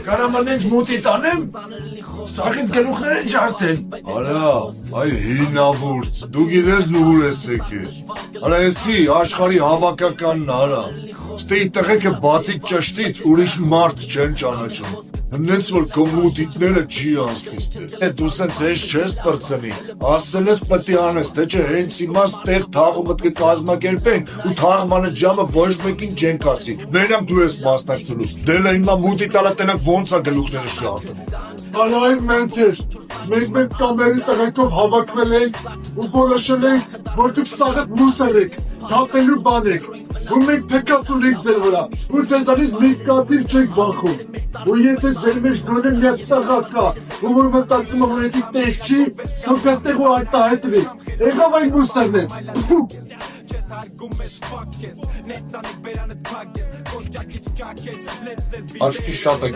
Կարամանից մոտի տանեմ, սաղիտ գլուխներ են ջարդել։ Արա, այ հինավուրց, դու գիտես դու ուր ես եկել։ Արա էսի աշխարհի հավաքականն արա։ Ստեի տղեկը բացի ճշտից ուրիշ մարդ չեն ճանաչում։ Հնեց որ կոմուդիտները չի անցնիստել։ Դու սենց էս չես պրծնի, ասել ես պտի անես, թե չէ հենց հիմա ստեղ թաղումըտ կկազմակերպենք ու թաղմանը ժամը ոչ մեկին չենք ասի։ Մենակ դու ես մասնակցելու։ Դելը հիմա մուտի տալա տենակ ոնց է գլուխները շարդնում։ Արա այն մենքեր, մենք կամերի տղեկով հավաքվել ենք ու որոշել ենք, որ դուք սաղըտ մուսր եք, թապելու բան եք, ու մենք թեկած ունենք ձեր վրա, ու ձեզանից մի կատիր չենք վախում, ու եթե ձեր մեջ գոնե մի հատ տղա կա, ու որ մտածում է, որ էդի տես չի, թող կստեղ ու արտահայտվի, եղավ այն մուսրն է, փու։ Աչքի շատ է